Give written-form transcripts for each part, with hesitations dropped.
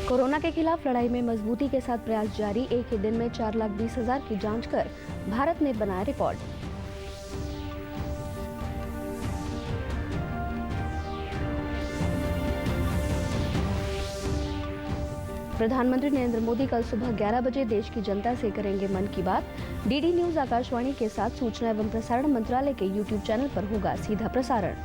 Corona के खिलाफ लड़ाई में मजबूती के साथ प्रयास जारी। एक ही दिन में 4,20,000 की जांच कर भारत ने बनाया रिकॉर्ड। प्रधानमंत्री नरेंद्र मोदी कल सुबह 11 बजे देश की जनता से करेंगे मन की बात। डीडी न्यूज आकाशवाणी के साथ सूचना एवं प्रसारण मंत्रालय के यूट्यूब चैनल पर होगा सीधा प्रसारण।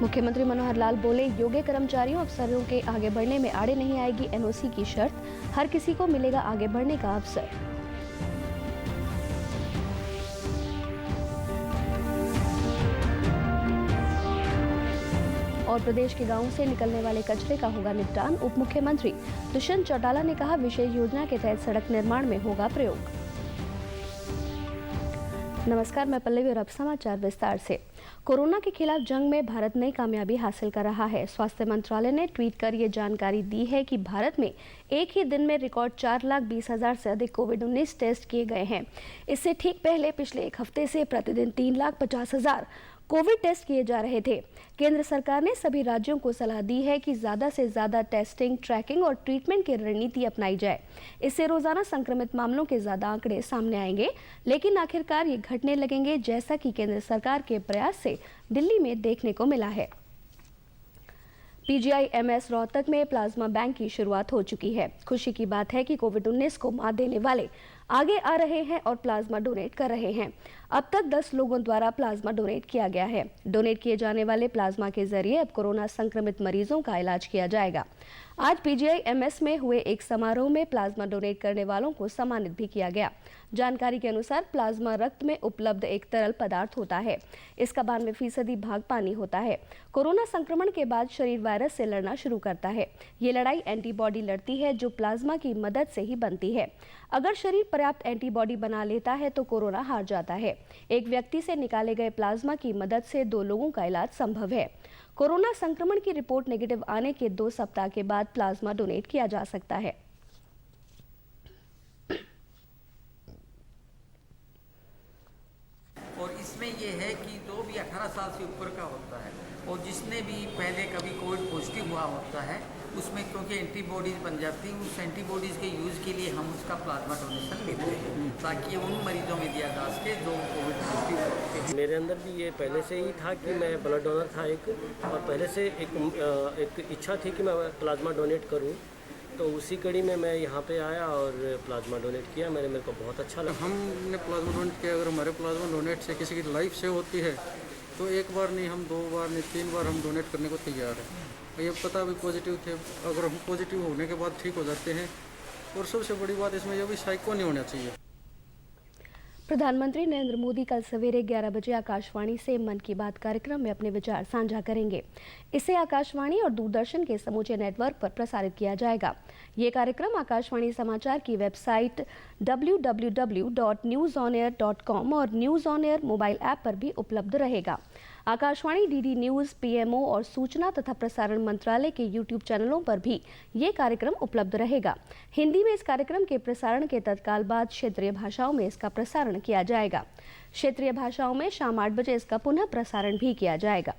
मुख्यमंत्री मनोहर लाल बोले, योग्य कर्मचारियों अफसरों के आगे बढ़ने में आड़े नहीं आएगी एनओसी की शर्त, हर किसी को मिलेगा आगे बढ़ने का अवसर। और प्रदेश के गांवों से निकलने वाले कचरे का होगा निपटान। उप मुख्यमंत्री दुष्यंत चौटाला ने कहा, विशेष योजना के तहत सड़क निर्माण में होगा प्रयोग। नमस्कार, मैं पल्लवी और अब समाचार विस्तार से। कोरोना के खिलाफ जंग में भारत नई कामयाबी हासिल कर रहा है। स्वास्थ्य मंत्रालय ने ट्वीट कर ये जानकारी दी है कि भारत में एक ही दिन में रिकॉर्ड 4,20,000 से अधिक कोविड-19 टेस्ट किए गए हैं। इससे ठीक पहले पिछले एक हफ्ते से प्रतिदिन 3,50,000 कोविड टेस्ट किए जा रहे थे। केंद्र सरकार ने सभी राज्यों को सलाह दी है कि ज्यादा से ज्यादा टेस्टिंग, ट्रैकिंग और ट्रीटमेंट की रणनीति अपनाई जाए। इससे रोजाना संक्रमित मामलों के ज्यादा आंकड़े सामने आएंगे, लेकिन आखिरकार ये घटने लगेंगे, जैसा कि केंद्र सरकार के प्रयास से दिल्ली में देखने को मिला है। PGIMS रोहतक में प्लाज्मा बैंक की शुरुआत हो चुकी है। खुशी की बात है कि कोविड-19 को मात देने वाले आगे आ रहे हैं और प्लाज्मा डोनेट कर रहे हैं। अब तक 10 लोगों द्वारा प्लाज्मा डोनेट किया गया है। डोनेट किए जाने वाले प्लाज्मा के जरिए अब कोरोना संक्रमित मरीजों का इलाज किया जाएगा। आज PGIMS में हुए एक समारोह में प्लाज्मा डोनेट करने वालों को सम्मानित भी किया गया। जानकारी के अनुसार प्लाज्मा रक्त में उपलब्ध एक तरल पदार्थ होता है। इसका 92% भाग पानी होता है। कोरोना संक्रमण के बाद शरीर वायरस से लड़ना शुरू करता है। ये लड़ाई एंटीबॉडी लड़ती है, जो प्लाज्मा की मदद से ही बनती है। अगर शरीर पर्याप्त एंटीबॉडी बना लेता है तो कोरोना हार जाता है। एक व्यक्ति से निकाले गए प्लाज्मा की मदद से 2 लोगों का इलाज संभव है। कोरोना संक्रमण की रिपोर्ट नेगेटिव आने के 2 सप्ताह के बाद प्लाज्मा डोनेट किया जा सकता है। और इसमें यह है कि जो भी 18 साल से ऊपर का होता है और जिसने भी पहले कभी कोविड पॉजिटिव हुआ होता है, उसमें क्योंकि एंटीबॉडीज बन जाती है, उस एंटीबॉडीज़ के यूज़ के लिए हम उसका प्लाज्मा डोनेशन लेते हैं, ताकि उन मरीजों में दिया जा सके जो कोविड पॉजिटिव होते हैं। मेरे अंदर भी ये पहले से ही था कि मैं ब्लड डोनर था एक, और पहले से एक इच्छा थी कि मैं प्लाज्मा डोनेट करूं, तो उसी कड़ी में मैं यहाँ पे आया और प्लाज्मा डोनेट किया। मेरे को बहुत अच्छा लगा। हमने प्लाज्मा डोनेट किया। अगर हमारे प्लाज्मा डोनेट से किसी की लाइफ सेव होती है तो एक बार नहीं, हम 2 बार नहीं, 3 बार हम डोनेट करने को तैयार हैं। ये पता भी पॉजिटिव थे, अगर हम पॉजिटिव होने के बाद ठीक हो जाते हैं। और सबसे बड़ी बात इसमें यह भी साइको नहीं होना चाहिए। प्रधानमंत्री नरेंद्र मोदी कल सवेरे 11 बजे आकाशवाणी से मन की बात कार्यक्रम में अपने विचार साझा करेंगे। इसे आकाशवाणी और दूरदर्शन के समूचे नेटवर्क पर प्रसारित किया जाएगा। ये कार्यक्रम आकाशवाणी समाचार की वेबसाइट www.newsonair.com और news on air mobile app पर भी उपलब्ध रहेगा। आकाशवाणी, डीडी न्यूज, PMO और सूचना तथा प्रसारण मंत्रालय के यूट्यूब चैनलों पर भी ये कार्यक्रम उपलब्ध रहेगा। हिंदी में इस कार्यक्रम के प्रसारण के तत्काल बाद क्षेत्रीय भाषाओं में इसका प्रसारण किया जाएगा। क्षेत्रीय भाषाओं में शाम 8 बजे इसका पुनः प्रसारण भी किया जाएगा।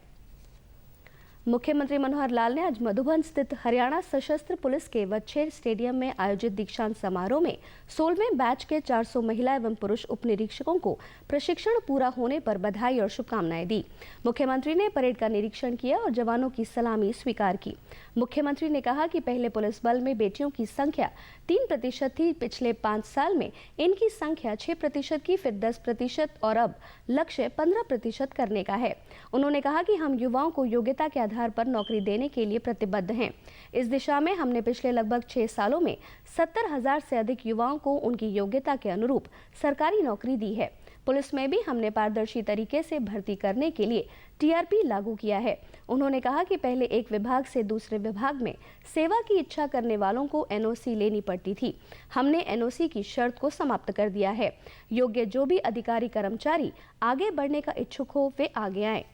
मुख्यमंत्री मनोहर लाल ने आज मधुबन स्थित हरियाणा सशस्त्र पुलिस के वच्छेर स्टेडियम में आयोजित दीक्षांत समारोह में 16वें बैच के 400 महिला एवं पुरुष उप निरीक्षकों को प्रशिक्षण पूरा होने पर बधाई और शुभकामनाएं दी। मुख्यमंत्री ने परेड का निरीक्षण किया और जवानों की सलामी स्वीकार की। मुख्यमंत्री ने कहा कि पहले पुलिस बल में बेटियों की संख्या 3% थी। पिछले 5 साल में इनकी संख्या 6% की, फिर 10% और अब लक्ष्य 15% करने का है। उन्होंने कहा कि हम युवाओं को योग्यता के आधार पर नौकरी देने के लिए प्रतिबद्ध हैं। इस दिशा में हमने पिछले लगभग 6 सालों में 70,000 से अधिक युवाओं को उनकी योग्यता के अनुरूप सरकारी नौकरी दी है। पुलिस में भी हमने पारदर्शी तरीके से भर्ती करने के लिए TRP लागू किया है। उन्होंने कहा कि पहले एक विभाग से दूसरे विभाग में सेवा की इच्छा करने वालों को NOC लेनी पड़ती थी। हमने NOC की शर्त को समाप्त कर दिया है। योग्य जो भी अधिकारी कर्मचारी आगे बढ़ने का इच्छुक हो, वे आगे आए।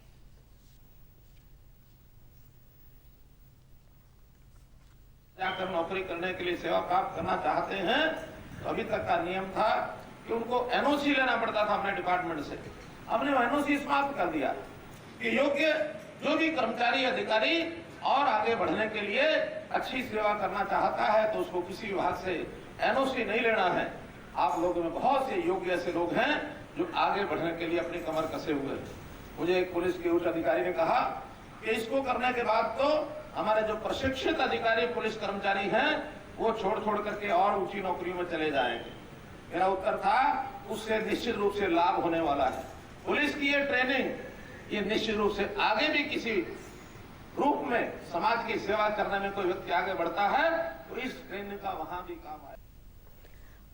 जाकर नौकरी करने के लिए सेवा प्राप्त करना चाहते हैं तो अभी तक का नियम था कि उनको NOC लेना पड़ता था अपने डिपार्टमेंट से। हमने NOC समाप्त कर दिया। कि योग्य जो भी कर्मचारी अधिकारी और आगे बढ़ने के लिए अच्छी सेवा करना चाहता है तो उसको किसी विभाग से एनओसी नहीं लेना है। आप लोगों में बहुत से योग्य ऐसे लोग हैं जो आगे बढ़ने के लिए अपनी कमर कसे हुए हैं। मुझे एक पुलिस के उच्च अधिकारी ने कहा कि इसको करने के बाद तो हमारे जो प्रशिक्षित अधिकारी पुलिस कर्मचारी हैं वो छोड़ करके और ऊंची नौकरियों में चले जाएंगे। मेरा उत्तर था उससे निश्चित रूप से लाभ होने वाला है। पुलिस की ये ट्रेनिंग ये निश्चित रूप से आगे भी किसी रूप में समाज की सेवा करने में कोई व्यक्ति आगे बढ़ता है तो इस ट्रेनिंग का वहां भी काम आए।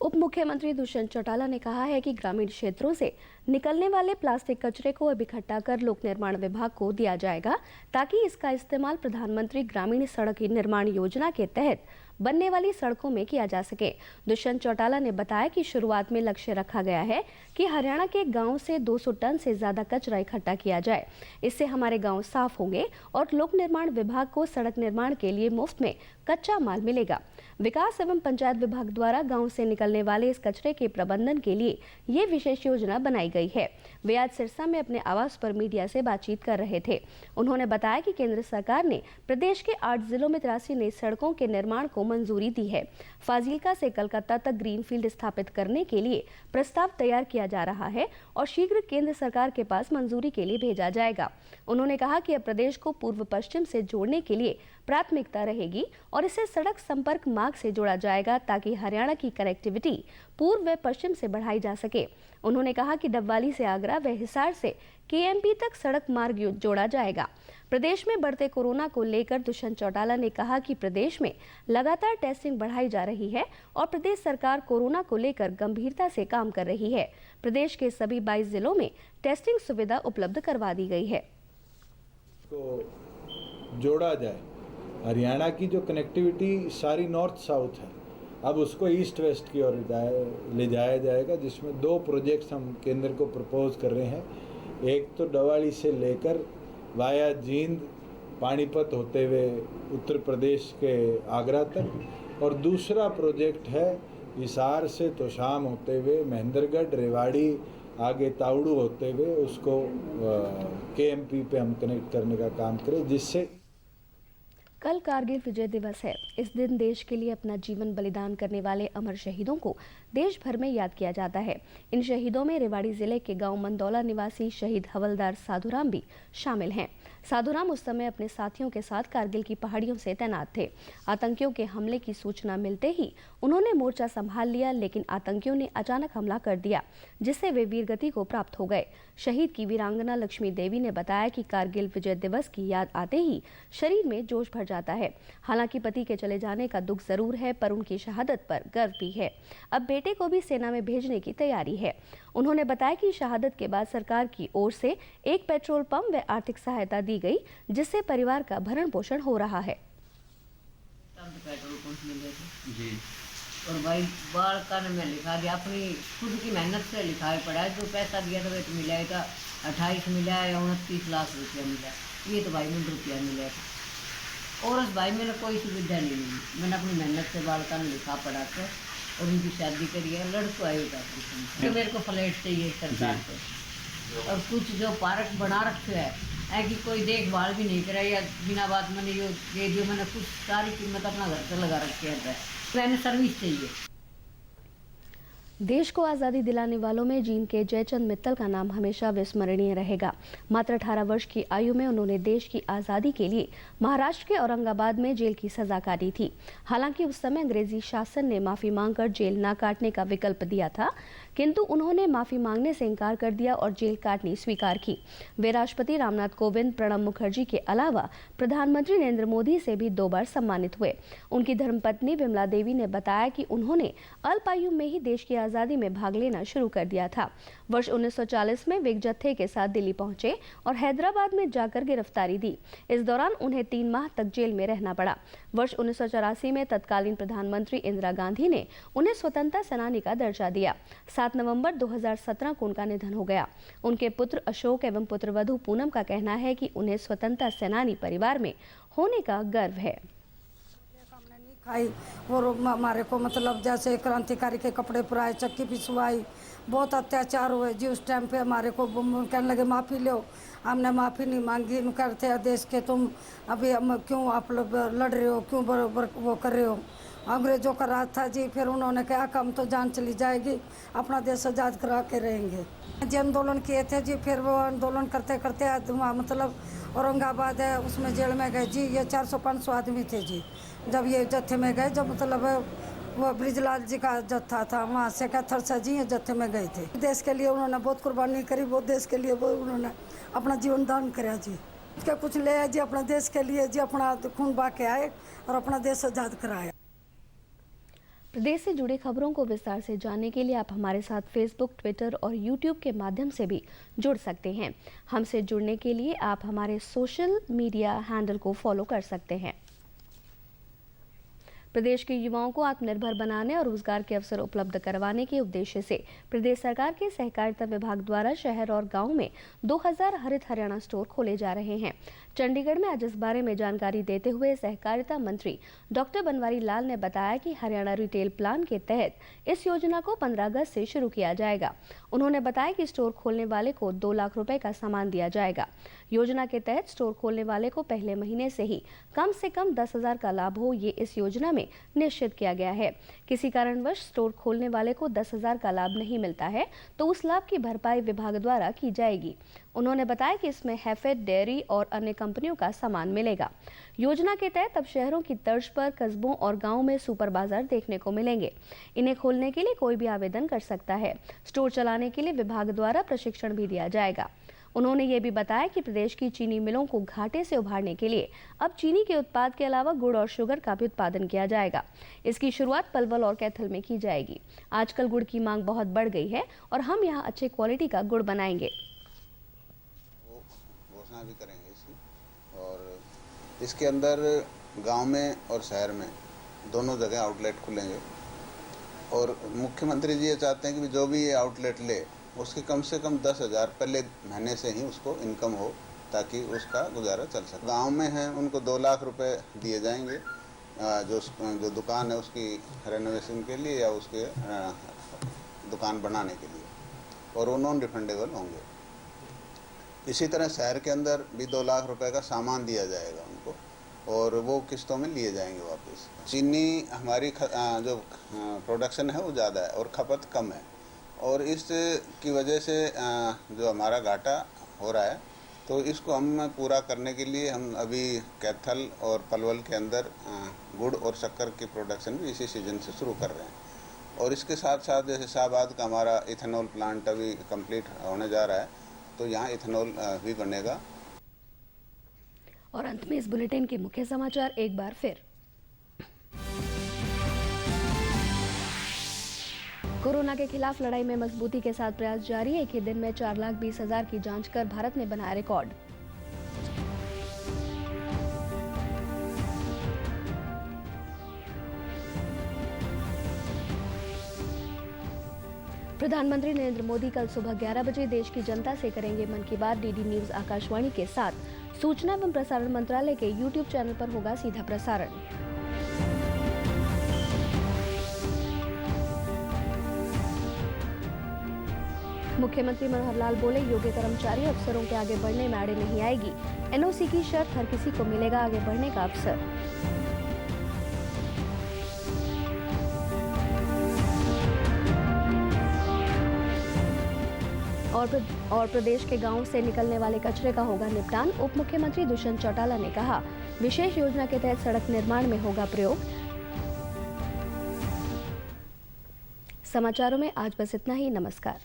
उप मुख्यमंत्री दुष्यंत चौटाला ने कहा है कि ग्रामीण क्षेत्रों से निकलने वाले प्लास्टिक कचरे को अब इकट्ठा कर लोक निर्माण विभाग को दिया जाएगा ताकि इसका इस्तेमाल प्रधानमंत्री ग्रामीण सड़क निर्माण योजना के तहत बनने वाली सड़कों में किया जा सके। दुष्यंत चौटाला ने बताया कि शुरुआत में लक्ष्य रखा गया है कि हरियाणा के गांव से 200 टन से ज्यादा कचरा इकट्ठा किया जाए। इससे हमारे गांव साफ होंगे और लोक निर्माण विभाग को सड़क निर्माण के लिए मुफ्त में कच्चा माल मिलेगा। विकास एवं पंचायत विभाग द्वारा गांव से निकलने वाले इस कचरे के प्रबंधन के लिए ये विशेष योजना बनाई गई है। वे आज सिरसा में अपने आवास पर मीडिया से बातचीत कर रहे थे। उन्होंने बताया कि केंद्र सरकार ने प्रदेश के 8 जिलों में 83 नई सड़कों के निर्माण को मंजूरी दी है। फाजिल्का से कलकत्ता तक ग्रीनफील्ड स्थापित करने के लिए प्रस्ताव तैयार किया जा रहा है और शीघ्र केंद्र सरकार के पास मंजूरी के लिए भेजा जाएगा। उन्होंने कहा कि अब प्रदेश को पूर्व पश्चिम से जोड़ने के लिए प्राथमिकता रहेगी और इसे सड़क संपर्क मार्ग से जोड़ा जाएगा ताकि हरियाणा की कनेक्टिविटी पूर्व व पश्चिम से बढ़ाई जा सके। उन्होंने कहा कि डबवाली से आगरा व हिसार से केएमपी तक सड़क मार्ग जोड़ा जाएगा। प्रदेश में बढ़ते कोरोना को लेकर दुष्यंत चौटाला ने कहा कि प्रदेश में लगातार टेस्टिंग बढ़ाई जा रही है और प्रदेश सरकार कोरोना को लेकर गंभीरता से काम कर रही है। प्रदेश के सभी 22 जिलों में टेस्टिंग सुविधा उपलब्ध करवा दी गई है। तो जोड़ा जाए, हरियाणा की जो कनेक्टिविटी सारी नॉर्थ साउथ है, अब उसको ईस्ट वेस्ट की ओर ले जाया जाएगा, जिसमें 2 प्रोजेक्ट्स हम केंद्र को प्रपोज कर रहे हैं। एक तो डवाली से लेकर वाया जींद पानीपत होते हुए उत्तर प्रदेश के आगरा तक, और दूसरा प्रोजेक्ट है हिसार से तोशाम होते हुए महेंद्रगढ़ रेवाड़ी आगे तावड़ू होते हुए उसको केएमपी पे हम कनेक्ट करने का काम करें, जिससे कल कारगिल विजय दिवस है। इस दिन देश के लिए अपना जीवन बलिदान करने वाले अमर शहीदों को देश भर में याद किया जाता है। इन शहीदों में रेवाड़ी जिले के गांव मंदौला निवासी शहीद हवलदार साधुराम भी शामिल हैं। साधुराम उस समय अपने साथियों के साथ कारगिल की पहाड़ियों से तैनात थे। आतंकियों के हमले की सूचना मिलते ही उन्होंने मोर्चा संभाल लिया, लेकिन आतंकियों ने अचानक हमला कर दिया, जिससे वे वीरगति को प्राप्त हो गए। शहीद की वीरांगना लक्ष्मी देवी ने बताया कि कारगिल विजय दिवस की याद आते ही शरीर में जोश भर जाता है। हालांकि पति के चले जाने का दुख जरूर है, पर उनकी शहादत पर गर्व भी है। अब बेटे को भी सेना में भेजने की तैयारी है। उन्होंने बताया कि शहादत के बाद सरकार की ओर से एक पेट्रोल पंप व आर्थिक सहायता दी गई, जिससे परिवार का भरण पोषण हो रहा है। पेट्रोल पंप मिले थे जी, और भाई बालका ने मैं लिखा दिया, अपनी खुद की मेहनत से लिखा पड़ा। जो पैसा दिया था वो तो मिला था 28 मिला है, 29 लाख रुपया मिला। ये तो भाई में रुपया मिला था। और उस भाई मैंने कोई सुविधा नहीं मिली। मैंने अपनी मेहनत से बालका ने लिखा पढ़ा कर और उनकी शादी करी है। लड़को आएगा तो मेरे को फ्लैट चाहिए सरकार से, और कुछ जो पार्क बना रखे है कि कोई देखभाल भी नहीं करा, या बिना बात मैंने ये दे दियो। मैंने कुछ सारी कीमत अपना घर पे लगा रखी है। मैंने सर्विस चाहिए। देश को आज़ादी दिलाने वालों में जींद के जयचंद मित्तल का नाम हमेशा विस्मरणीय रहेगा। मात्र 18 वर्ष की आयु में उन्होंने देश की आज़ादी के लिए महाराष्ट्र के औरंगाबाद में जेल की सजा काटी थी। हालांकि उस समय अंग्रेजी शासन ने माफ़ी मांगकर जेल न काटने का विकल्प दिया था, किंतु उन्होंने माफ़ी मांगने से इनकार कर दिया और जेल काटनी स्वीकार की। वे राष्ट्रपति रामनाथ कोविंद, प्रणब मुखर्जी के अलावा प्रधानमंत्री नरेंद्र मोदी से भी 2 बार सम्मानित हुए। उनकी धर्मपत्नी विमला देवी ने बताया कि उन्होंने अल्प आयु में ही देश की आज़ादी में भाग लेना शुरू कर दिया था। वर्ष 1940 में वे एक जत्थे के साथ दिल्ली पहुंचे और हैदराबाद में जाकर गिरफ्तारी दी। इस दौरान उन्हें 3 माह तक जेल में रहना पड़ा। वर्ष 1984 में तत्कालीन प्रधानमंत्री इंदिरा गांधी ने उन्हें स्वतंत्रता सेनानी का दर्जा दिया। 7 नवंबर 2017 को उनका निधन हो गया। उनके पुत्र अशोक एवं पुत्रवधू पूनम का कहना है कि उन्हें स्वतंत्रता सेनानी परिवार में होने का गर्व है। खाई और हमारे को मतलब जैसे क्रांतिकारी के कपड़े पुराए, चक्की पिसवाई, बहुत अत्याचार हुए जी। उस टाइम पे हमारे को कहने लगे माफ़ी लो, हमने माफ़ी नहीं मांगी, इन करते देश के तुम अभी क्यों आप लोग लड़ रहे हो, क्यों बराबर वो कर रहे हो। अंग्रेजों का राज था जी, फिर उन्होंने कहा कि हम तो जान चली जाएगी, अपना देश आज़ाद करा के रहेंगे जी। आंदोलन किए थे जी, फिर वो आंदोलन करते करते वहाँ मतलब औरंगाबाद है उसमें जेल में गए जी। ये 400-500 आदमी थे जी, जब ये जत्थे में गए, जब मतलब वो ब्रिजलाल जी का जत्था था, वहाँ से क्या थरसा जी ये जत्थे में गए थे। देश के लिए उन्होंने बहुत कुर्बानी करी, वो देश के लिए वो उन्होंने अपना जीवन दान कराया जी। क्या कुछ ले आए जी अपना देश के लिए जी, अपना खून बहा के आए और अपना देश आज़ाद कराया। प्रदेश से जुड़ी खबरों को विस्तार से जानने के लिए आप हमारे साथ फेसबुक, ट्विटर और यूट्यूब के माध्यम से भी जुड़ सकते हैं। हमसे जुड़ने के लिए आप हमारे सोशल मीडिया हैंडल को फॉलो कर सकते हैं। प्रदेश के युवाओं को आत्मनिर्भर बनाने और रोजगार के अवसर उपलब्ध करवाने के उद्देश्य से प्रदेश सरकार के सहकारिता विभाग द्वारा शहर और गांव में 2000 हरित हरियाणा स्टोर खोले जा रहे हैं। चंडीगढ़ में आज इस बारे में जानकारी देते हुए सहकारिता मंत्री डॉक्टर बनवारी लाल ने बताया कि हरियाणा रिटेल प्लान के तहत इस योजना को 15 अगस्त से शुरू किया जाएगा। उन्होंने बताया कि स्टोर खोलने वाले को 2 लाख रुपए का सामान दिया जाएगा। योजना के तहत स्टोर खोलने वाले को पहले महीने से कम 10,000 का लाभ हो, ये इस योजना में निश्चित किया गया है। किसी कारणवश स्टोर खोलने वाले को 10,000 का लाभ नहीं मिलता है तो उस लाभ की भरपाई विभाग द्वारा की जाएगी। उन्होंने बताया कि इसमें हैफेड, डेयरी और अन्य कंपनियों का सामान मिलेगा। योजना के तहत अब शहरों की तर्ज पर कस्बों और गांवों में सुपर बाजार देखने को मिलेंगे। इन्हें खोलने के लिए कोई भी आवेदन कर सकता है। स्टोर चलाने के लिए विभाग द्वारा प्रशिक्षण भी दिया जाएगा। उन्होंने ये भी बताया कि प्रदेश की चीनी मिलों को घाटे से उभारने के लिए अब चीनी के उत्पाद के अलावा गुड़ और शुगर का भी उत्पादन किया जाएगा। इसकी शुरुआत पलवल और कैथल में की जाएगी। आजकल गुड़ की मांग बहुत बढ़ गई है और हम यहाँ अच्छे क्वालिटी का गुड़ बनाएंगे। घोषणा भी करेंगे इसकी, और इसके अंदर गांव में और शहर में दोनों जगह आउटलेट खुलेंगे। और मुख्यमंत्री जी ये चाहते हैं कि जो भी ये आउटलेट ले उसके कम से कम 10,000 पहले महीने से ही उसको इनकम हो, ताकि उसका गुजारा चल सके। गांव में हैं उनको 2 लाख रुपए दिए जाएंगे, जो दुकान है उसकी रेनोवेशन के लिए या उसके दुकान बनाने के लिए, और वो नॉन रिफंडेबल होंगे। इसी तरह शहर के अंदर भी 2 लाख रुपए का सामान दिया जाएगा उनको, और वो किस्तों में लिए जाएंगे वापस। चीनी हमारी जो प्रोडक्शन है वो ज़्यादा है और खपत कम है, और इस की वजह से जो हमारा घाटा हो रहा है, तो इसको हम पूरा करने के लिए हम अभी कैथल और पलवल के अंदर गुड़ और शक्कर की प्रोडक्शन भी इसी सीजन से शुरू कर रहे हैं। और इसके साथ साथ जैसे शाहबाद का हमारा इथेनॉल प्लांट अभी कंप्लीट होने जा रहा है, तो यहाँ इथेनॉल भी बनेगा। और अंत में इस बुलेटिन के मुख्य समाचार एक बार फिर। कोरोना के खिलाफ लड़ाई में मजबूती के साथ प्रयास जारी। एक ही दिन में 4,20,000 की जांच कर भारत ने बनाया रिकॉर्ड। प्रधानमंत्री नरेंद्र मोदी कल सुबह 11 बजे देश की जनता से करेंगे मन की बात। डीडी न्यूज आकाशवाणी के साथ सूचना एवं प्रसारण मंत्रालय के यूट्यूब चैनल पर होगा सीधा प्रसारण। मुख्यमंत्री मनोहर लाल बोले, योग्य कर्मचारी अफसरों के आगे बढ़ने में आड़े नहीं आएगी। एनओसी की शर्त हर किसी को मिलेगा आगे बढ़ने का अवसर। और प्रदेश के गांवों से निकलने वाले कचरे का होगा निपटान। उप मुख्यमंत्री दुष्यंत चौटाला ने कहा, विशेष योजना के तहत सड़क निर्माण में होगा प्रयोग। समाचारों में आज बस इतना ही। नमस्कार।